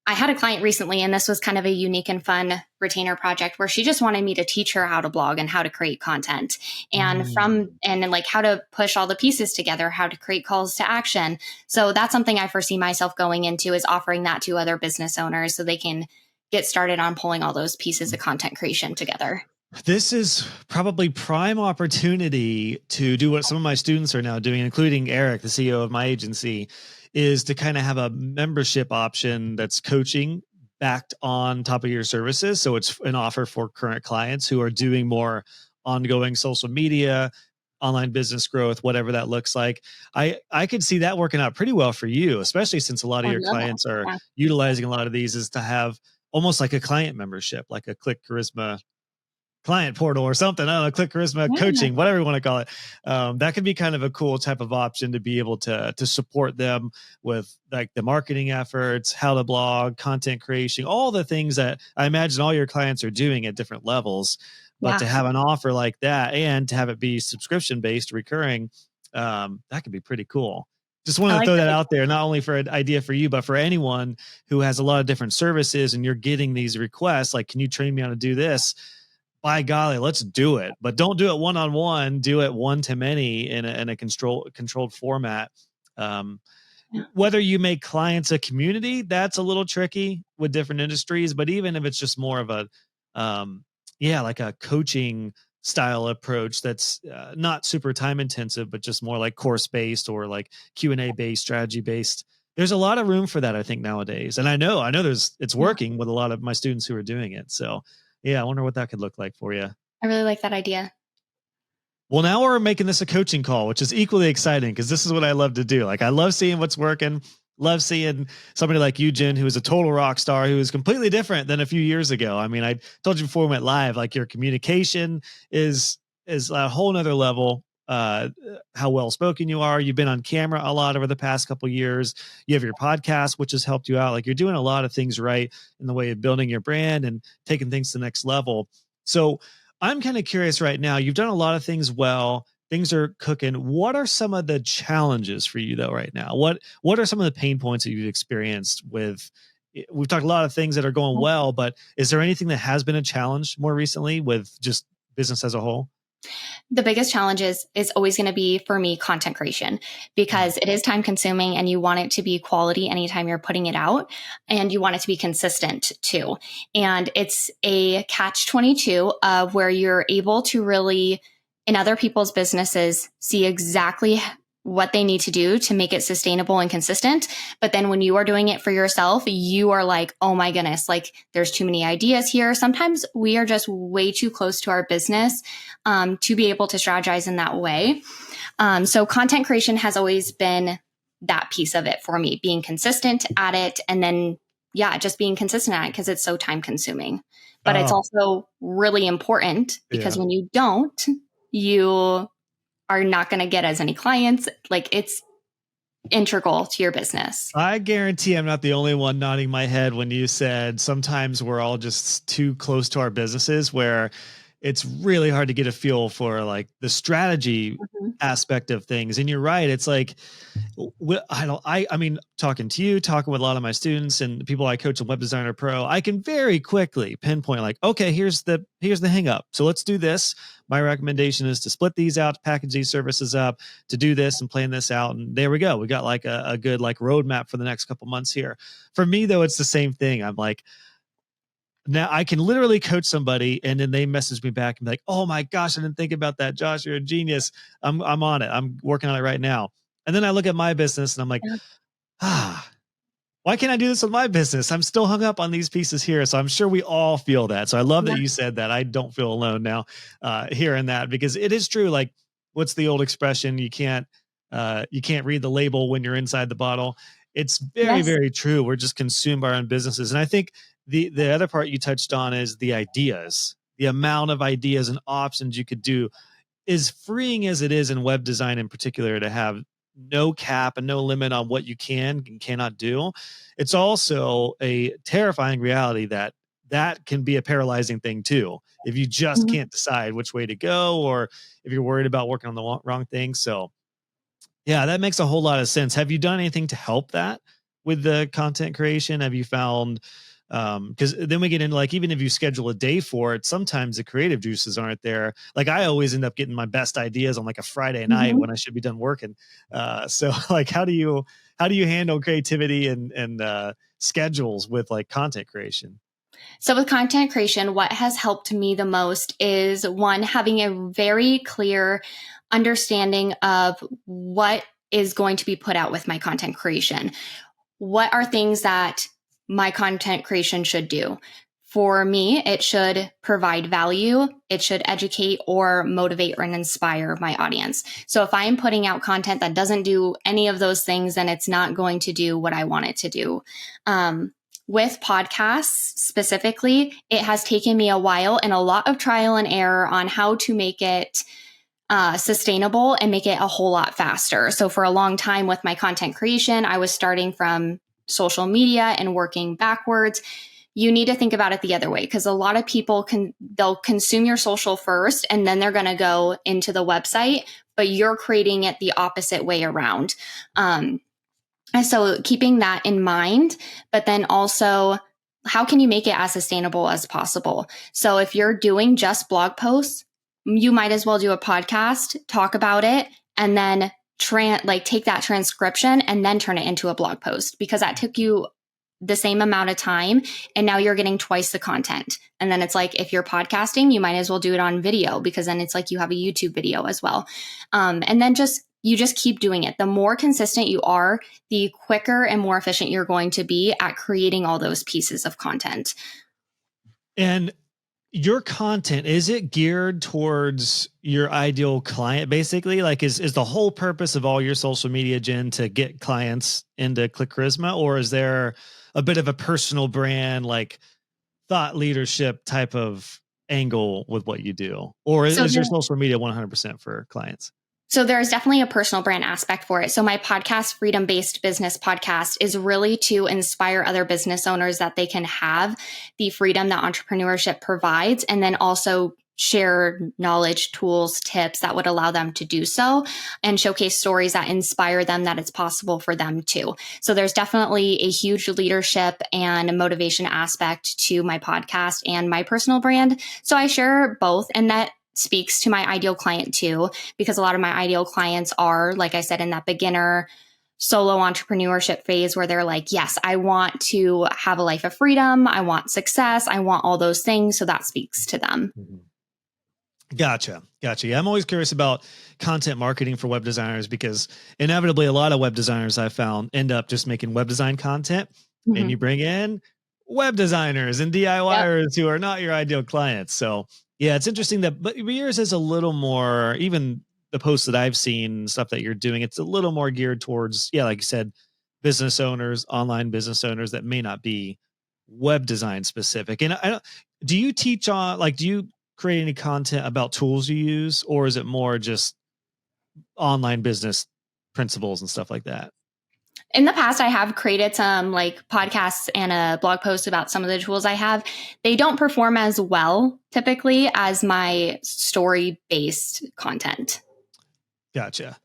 I had a client recently, and this was kind of a unique and fun retainer project where she just wanted me to teach her how to blog and how to create content and like how to push all the pieces together, how to create calls to action. So that's something I foresee myself going into, is offering that to other business owners so they can get started on pulling all those pieces of content creation together. This is probably prime opportunity to do what some of my students are now doing, including Eric, the CEO of my agency, is to kind of have a membership option that's coaching backed on top of your services. So it's an offer for current clients who are doing more ongoing social media, online business growth, whatever that looks like. I could see that working out pretty well for you, especially since a lot of your clients are utilizing a lot of these, is to have almost like a client membership, like a Click Charisma client portal or something. I don't know, Click Charisma coaching, whatever you want to call it. That could be kind of a cool type of option to be able to support them with like the marketing efforts, how to blog, content creation, all the things that I imagine all your clients are doing at different levels. But to have an offer like that and to have it be subscription based, recurring, that could be pretty cool. Just wanted to throw that out there, not only for an idea for you, but for anyone who has a lot of different services and you're getting these requests, like, can you train me how to do this? By golly, let's do it. But don't do it one-on-one. Do it one-to-many in a controlled format. Whether you make clients a community, that's a little tricky with different industries. But even if it's just more of a, like a coaching style approach that's not super time intensive, but just more like course based or like Q&A based, strategy based. There's a lot of room for that, I think, nowadays. And I know it's working with a lot of my students who are doing it. So yeah, I wonder what that could look like for you. I really like that idea. Well, now we're making this a coaching call, which is equally exciting because this is what I love to do. Like, I love seeing what's working. Love seeing somebody like you, Jen, who is a total rock star, who is completely different than a few years ago. I mean, I told you before we went live, like your communication is a whole nother level. How well spoken you are. You've been on camera a lot over the past couple of years. You have your podcast, which has helped you out. Like, you're doing a lot of things right in the way of building your brand and taking things to the next level. So I'm kind of curious right now. You've done a lot of things well. Things are cooking. What are some of the challenges for you though right now? What are some of the pain points that you've experienced with? We've talked a lot of things that are going well, but is there anything that has been a challenge more recently with just business as a whole? The biggest challenge is always going to be, for me, content creation, because it is time consuming and you want it to be quality anytime you're putting it out, and you want it to be consistent too. And it's a catch-22 of where you're able to really, in other people's businesses, see exactly what they need to do to make it sustainable and consistent. But then when you are doing it for yourself, you are like, oh my goodness, like there's too many ideas here. Sometimes we are just way too close to our business to be able to strategize in that way. So content creation has always been that piece of it for me, being consistent at it. And then, just being consistent at it because it's so time consuming. But it's also really important because when you don't, you are not going to get as many clients. Like, it's integral to your business. I guarantee I'm not the only one nodding my head when you said sometimes we're all just too close to our businesses where it's really hard to get a feel for like the strategy aspect of things. And you're right. It's like, I mean, talking to you, talking with a lot of my students and the people I coach in Web Designer Pro, I can very quickly pinpoint like, okay, here's the hang up. So let's do this. My recommendation is to split these out, to package these services up, to do this and plan this out. And there we go. We got like a good like roadmap for the next couple months here. For me though, it's the same thing. I'm like, now I can literally coach somebody and then they message me back and be like, oh my gosh, I didn't think about that. Josh, you're a genius. I'm on it. I'm working on it right now. And then I look at my business and I'm like, why can't I do this with my business? I'm still hung up on these pieces here. So I'm sure we all feel that. So I love that you said that. I don't feel alone now hearing that, because it is true. Like, what's the old expression? You can't read the label when you're inside the bottle. It's very, Yes. very true. We're just consumed by our own businesses. And I think the other part you touched on is the ideas, the amount of ideas and options you could do. As freeing as it is in web design in particular to have no cap and no limit on what you can and cannot do, it's also a terrifying reality that that can be a paralyzing thing too. If you just Mhm. can't decide which way to go, or if you're worried about working on the wrong thing. So yeah, that makes a whole lot of sense. Have you done anything to help that with the content creation? Have you found, because then we get into like, even if you schedule a day for it, sometimes the creative juices aren't there. Like I always end up getting my best ideas on like a Friday night Mhm. when I should be done working. So like, how do you handle creativity and schedules with like content creation? So, with content creation, what has helped me the most is one, having a very clear understanding of what is going to be put out with my content creation. What are things that my content creation should do? For me, it should provide value, it should educate or motivate and inspire my audience. So if I'm putting out content that doesn't do any of those things, then it's not going to do what I want it to do. With podcasts specifically, it has taken me a while and a lot of trial and error on how to make it sustainable and make it a whole lot faster. So for a long time with my content creation, I was starting from social media and working backwards. You need to think about it the other way, because a lot of people they'll consume your social first and then they're going to go into the website, but you're creating it the opposite way around. And so keeping that in mind, but then also, how can you make it as sustainable as possible? So if you're doing just blog posts, you might as well do a podcast, talk about it, and then take that transcription and then turn it into a blog post, because that took you the same amount of time and now you're getting twice the content. And then it's like, if you're podcasting, you might as well do it on video, because then it's like you have a YouTube video as well. And then you just keep doing it. The more consistent you are, the quicker and more efficient you're going to be at creating all those pieces of content. And your content, is it geared towards your ideal client basically? Like is the whole purpose of all your social media, Jen, to get clients into Click Charisma, or is there a bit of a personal brand, like thought leadership type of angle with what you do? Or So is your social media 100% for clients? So there's definitely a personal brand aspect for it. So my podcast, Freedom Based Business Podcast, is really to inspire other business owners that they can have the freedom that entrepreneurship provides, and then also share knowledge, tools, tips that would allow them to do so, and showcase stories that inspire them that it's possible for them too. So there's definitely a huge leadership and motivation aspect to my podcast and my personal brand. So I share both, and that speaks to my ideal client too, because a lot of my ideal clients are, like I said, in that beginner solo entrepreneurship phase where they're like, yes, I want to have a life of freedom. I want success. I want all those things. So that speaks to them. Gotcha. Yeah, I'm always curious about content marketing for web designers, because inevitably a lot of web designers I've found end up just making web design content, and you bring in web designers and DIYers who are not your ideal clients. So yeah, it's interesting but yours is a little more, even the posts that I've seen, stuff that you're doing, it's a little more geared towards, yeah, like you said, business owners, online business owners that may not be web design specific. And do you teach on, like, do you create any content about tools you use, or is it more just online business principles and stuff like that? In the past, I have created some like podcasts and a blog post about some of the tools I have. They don't perform as well typically as my story-based content. Gotcha.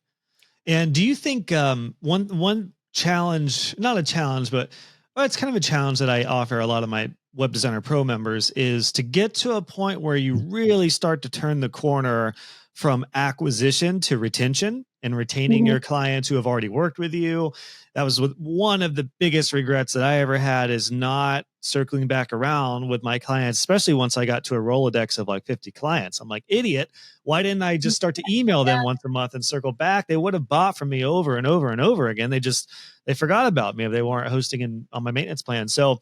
And do you think one challenge, not a challenge, but it's kind of a challenge that I offer a lot of my Web Designer Pro members, is to get to a point where you really start to turn the corner from acquisition to retention and retaining your clients who have already worked with you. That was one of the biggest regrets that I ever had, is not circling back around with my clients, especially once I got to a Rolodex of like 50 clients. I'm like, idiot. Why didn't I just start to email them once a month and circle back? They would have bought from me over and over and over again. They forgot about me if they weren't hosting on my maintenance plan. So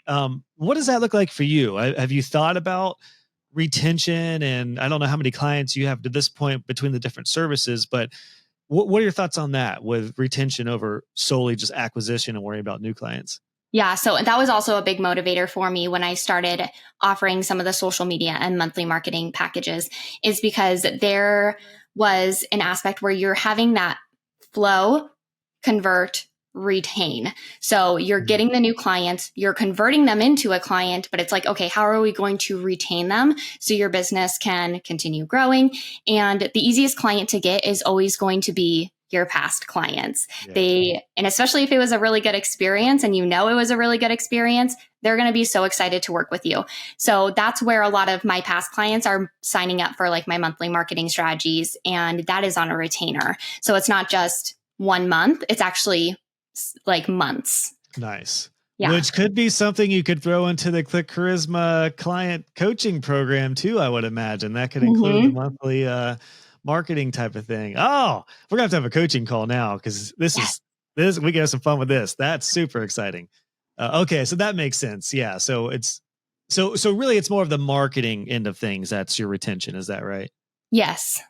what does that look like for you? Have you thought about retention? And I don't know how many clients you have to this point between the different services, but What are your thoughts on that with retention over solely just acquisition and worrying about new clients? Yeah, so that was also a big motivator for me when I started offering some of the social media and monthly marketing packages, is because there was an aspect where you're having that flow, convert, retain. So you're getting the new clients, you're converting them into a client, but it's like, okay, how are we going to retain them so your business can continue growing? And the easiest client to get is always going to be your past clients. Yeah. And especially if it was a really good experience and you know it was a really good experience, they're going to be so excited to work with you. So that's where a lot of my past clients are signing up for like my monthly marketing strategies. And that is on a retainer. So it's not just 1 month, it's actually like months. Nice. Yeah. Which could be something you could throw into the Click Charisma client coaching program too, I would imagine. That could include the monthly marketing type of thing. Oh, we're gonna have to have a coaching call now because this we can have some fun with this. That's super exciting. Okay, so that makes sense. Yeah. So it's so really it's more of the marketing end of things that's your retention. Is that right? Yes.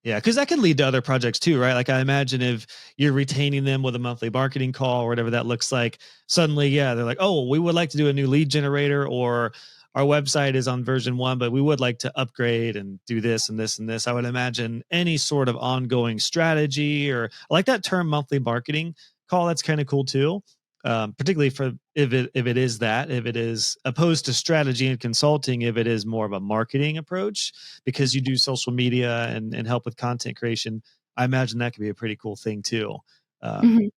Yeah, because that can lead to other projects too, right? Like I imagine if you're retaining them with a monthly marketing call or whatever that looks like, suddenly, yeah, they're like, oh, we would like to do a new lead generator, or our website is on version 1, but we would like to upgrade and do this and this and this. I would imagine any sort of ongoing strategy, or I like that term monthly marketing call. That's kind of cool too. Particularly for if it is opposed to strategy and consulting, if it is more of a marketing approach, because you do social media and help with content creation, I imagine that could be a pretty cool thing too. Mhm.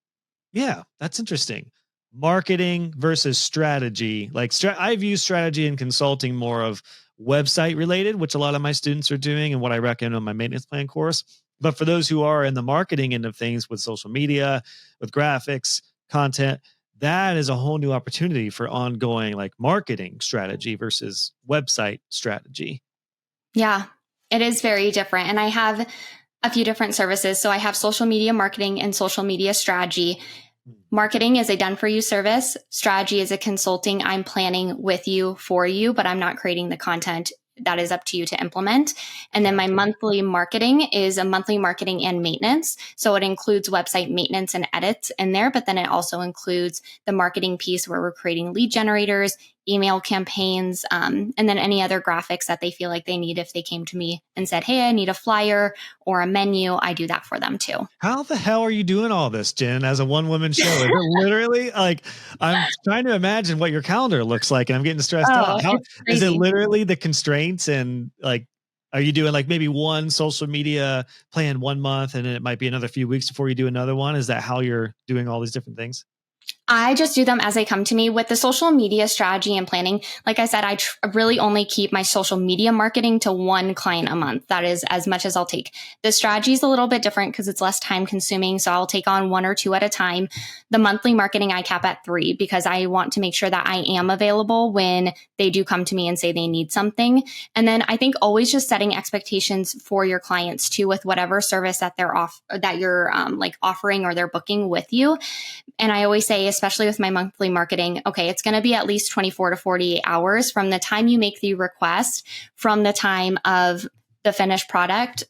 Yeah, that's interesting. Marketing versus strategy. Like I view strategy and consulting more of website related, which a lot of my students are doing and what I recommend on my maintenance plan course. But for those who are in the marketing end of things with social media, with graphics, content, that is a whole new opportunity for ongoing like marketing strategy versus website strategy. Yeah, it is very different. And I have a few different services. So I have social media marketing and social media strategy. Marketing is a done for you service. Strategy is a consulting. I'm planning with you for you, but I'm not creating the content. That is up to you to implement. And then my monthly marketing is a monthly marketing and maintenance. So it includes website maintenance and edits in there, but then it also includes the marketing piece where we're creating lead generators, email campaigns, and then any other graphics that they feel like they need. If they came to me and said, hey, I need a flyer or a menu, I do that for them too. How the hell are you doing all this, Jen, as a one-woman show? Is it literally like, I'm trying to imagine what your calendar looks like and I'm getting stressed out. How It's is it crazy. literally the constraints and like, are you doing like maybe one social media plan 1 month and then it might be another few weeks before you do another one? Is that how you're doing all these different things? I just do them as they come to me. With the social media strategy and planning, like I said, I really only keep my social media marketing to 1 client a month. That is as much as I'll take. The strategy is a little bit different because it's less time consuming. So I'll take on 1 or 2 at a time. The monthly marketing I cap at 3 because I want to make sure that I am available when they do come to me and say they need something. And then I think always just setting expectations for your clients too, with whatever service that you're like offering or they're booking with you. And I always say, especially with my monthly marketing, okay, it's going to be at least 24 to 48 hours from the time you make the request, from the time of the finished product,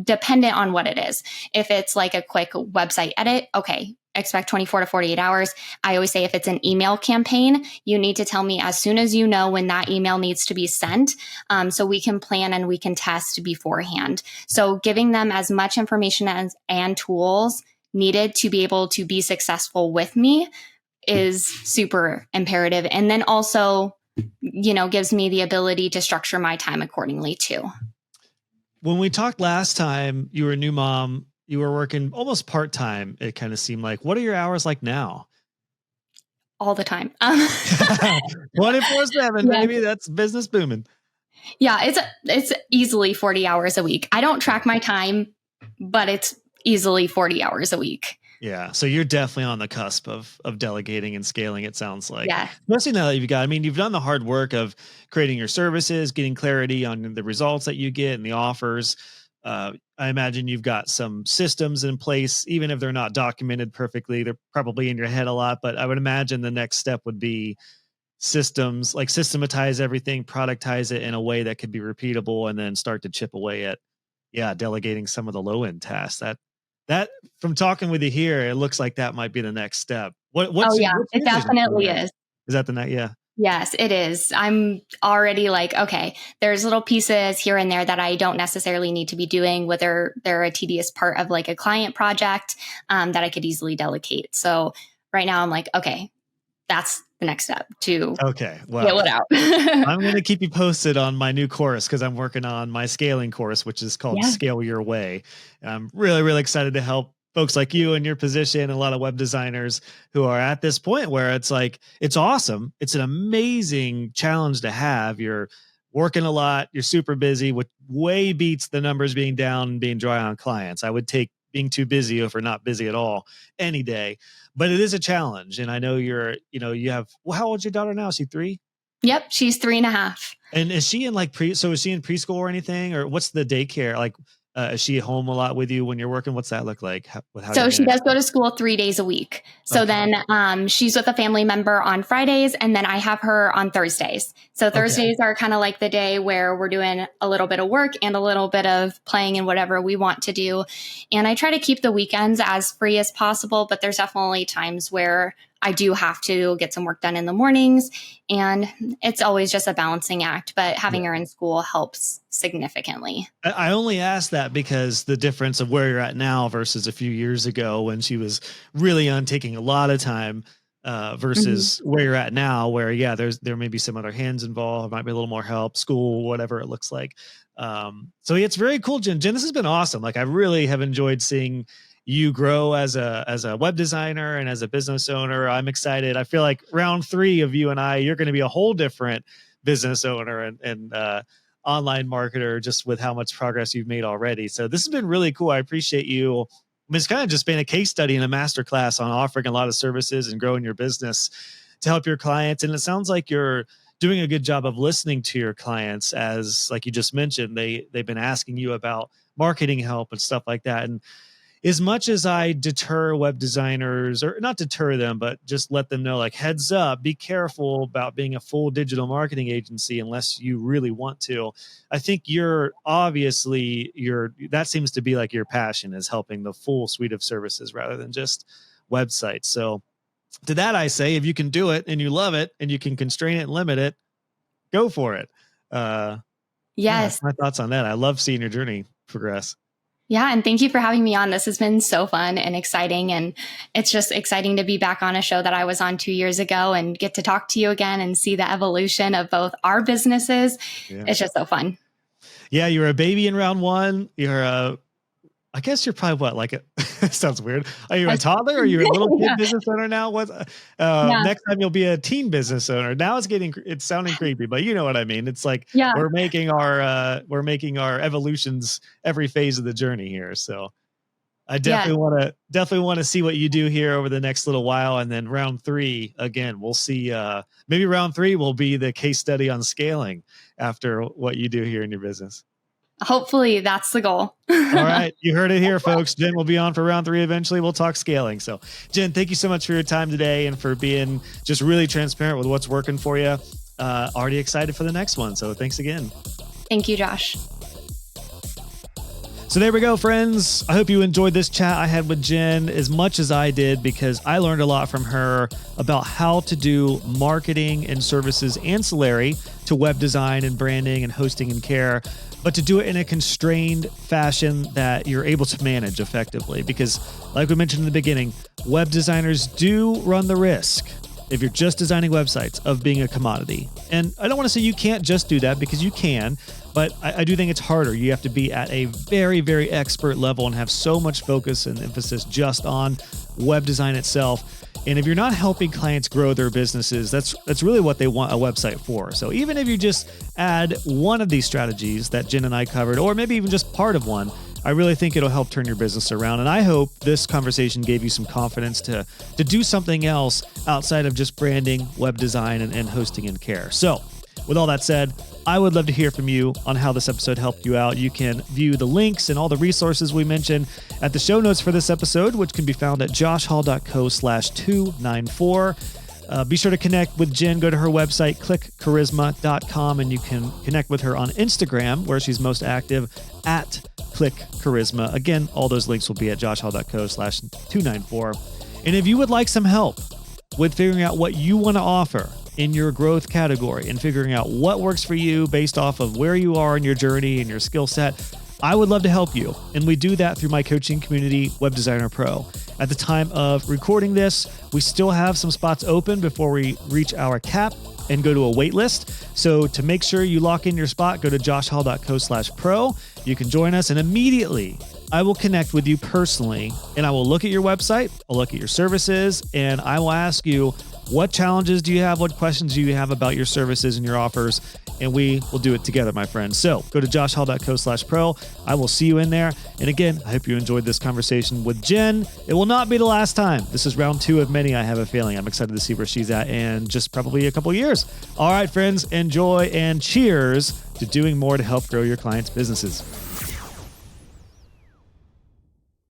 dependent on what it is. If it's like a quick website edit, okay, expect 24 to 48 hours. I always say if it's an email campaign, you need to tell me as soon as you know when that email needs to be sent, so we can plan and we can test beforehand. So giving them as much information and tools needed to be able to be successful with me is super imperative. And then also, gives me the ability to structure my time accordingly too. When we talked last time, you were a new mom, you were working almost part-time. It kind of seemed like, what are your hours like now? All the time. 24/7, Yeah. baby. That's business booming. Yeah, it's easily 40 hours a week. I don't track my time, but it's easily 40 hours a week. Yeah. So you're definitely on the cusp of delegating and scaling, it sounds like. Yeah. Especially now that you've done the hard work of creating your services, getting clarity on the results that you get and the offers. I imagine you've got some systems in place, even if they're not documented perfectly, they're probably in your head a lot, but I would imagine the next step would be systems, like systematize everything, productize it in a way that could be repeatable, and then start to chip away at, delegating some of the low end tasks. that from talking with you here, it looks like that might be the next step. Oh What's yeah, your it vision for definitely that? is. Is that the next? Yeah. Yes, it is. I'm already like, okay, there's little pieces here and there that I don't necessarily need to be doing, whether they're a tedious part of like a client project that I could easily delegate. So right now I'm like, okay, that's the next step to Okay. scale Well, it out. I'm going to keep you posted on my new course because I'm working on my scaling course, which is called Yeah. Scale Your Way. And I'm really, really excited to help folks like you in your position and a lot of web designers who are at this point where it's like, it's awesome. It's an amazing challenge to have. You're working a lot. You're super busy, which way beats the numbers being down and being dry on clients. I would take being too busy or not busy at all any day, but it is a challenge. And I know you have, well, how old's your daughter now? Is she 3? Yep, she's 3.5. And is she in like so is she in preschool or anything, or what's the daycare? Like, is she at home a lot with you when you're working? What's that look like? How So you she manage does go that? to school 3 days a week. So Okay. then she's with a family member on Fridays, and then I have her on Thursdays. So Okay. Thursdays are kind of like the day where we're doing a little bit of work and a little bit of playing and whatever we want to do. And I try to keep the weekends as free as possible, but there's definitely times where I do have to get some work done in the mornings, and it's always just a balancing act, but having her in school helps significantly. I only ask that because the difference of where you're at now versus a few years ago when she was really on taking a lot of time versus where you're at now, where there may be some other hands involved, might be a little more help, school, whatever it looks like. So it's very cool, Jen. Jen, this has been awesome. Like I really have enjoyed seeing you grow as a web designer and as a business owner. I'm excited. I feel like round 3 of you and I, you're going to be a whole different business owner and online marketer just with how much progress you've made already. So this has been really cool. I appreciate you. I mean, it's kind of just been a case study and a masterclass on offering a lot of services and growing your business to help your clients. And it sounds like you're doing a good job of listening to your clients, as like you just mentioned, they've been asking you about marketing help and stuff like that. And as much as I deter web designers, or not deter them, but just let them know, like, heads up, be careful about being a full digital marketing agency unless you really want to. I think that seems to be like your passion, is helping the full suite of services rather than just websites. So to that, I say, if you can do it and you love it and you can constrain it and limit it, go for it. Yes. My thoughts on that. I love seeing your journey progress. Yeah. And thank you for having me on. This has been so fun and exciting. And it's just exciting to be back on a show that I was on 2 years ago and get to talk to you again and see the evolution of both our businesses. Yeah. It's just so fun. Yeah. You were a baby in round 1. I guess you're probably what, like sounds weird. Are you a toddler or are you a little kid business owner now? Next time you'll be a teen business owner. Now it's sounding creepy, but you know what I mean? It's like, we're making our evolutions every phase of the journey here. So I definitely want to see what you do here over the next little while. And then round 3, again, we'll see, maybe round 3 will be the case study on scaling after what you do here in your business. Hopefully that's the goal. All right. You heard it here, folks. Jen will be on for round 3 eventually. We'll talk scaling. So Jen, thank you so much for your time today and for being just really transparent with what's working for you. Already excited for the next one. So thanks again. Thank you, Josh. So there we go, friends. I hope you enjoyed this chat I had with Jen as much as I did, because I learned a lot from her about how to do marketing and services ancillary to web design and branding and hosting and care, but to do it in a constrained fashion that you're able to manage effectively. Because like we mentioned in the beginning, web designers do run the risk, if you're just designing websites, of being a commodity. And I don't want to say you can't just do that, because you can, but I do think it's harder. You have to be at a very, very expert level and have so much focus and emphasis just on web design itself. And if you're not helping clients grow their businesses, that's really what they want a website for. So even if you just add one of these strategies that Jen and I covered, or maybe even just part of one, I really think it'll help turn your business around. And I hope this conversation gave you some confidence to do something else outside of just branding, web design, and hosting and care. So with all that said, I would love to hear from you on how this episode helped you out. You can view the links and all the resources we mentioned at the show notes for this episode, which can be found at joshhall.co/294. Be sure to connect with Jen. Go to her website, clickcharisma.com, and you can connect with her on Instagram, where she's most active, at click charisma. Again, all those links will be at joshhall.co/294. And if you would like some help with figuring out what you want to offer in your growth category and figuring out what works for you based off of where you are in your journey and your skill set, I would love to help you. And we do that through my coaching community, Web Designer Pro. At the time of recording this, we still have some spots open before we reach our cap and go to a wait list. So to make sure you lock in your spot, go to joshhall.co/pro. You can join us, and immediately I will connect with you personally, and I will look at your website, I'll look at your services, and I will ask you, what challenges do you have? What questions do you have about your services and your offers? And we will do it together, my friends. So go to joshhall.co/pro. I will see you in there. And again, I hope you enjoyed this conversation with Jen. It will not be the last time. This is round 2 of many, I have a feeling. I'm excited to see where she's at in just probably a couple of years. All right, friends, enjoy and cheers to doing more to help grow your clients' businesses.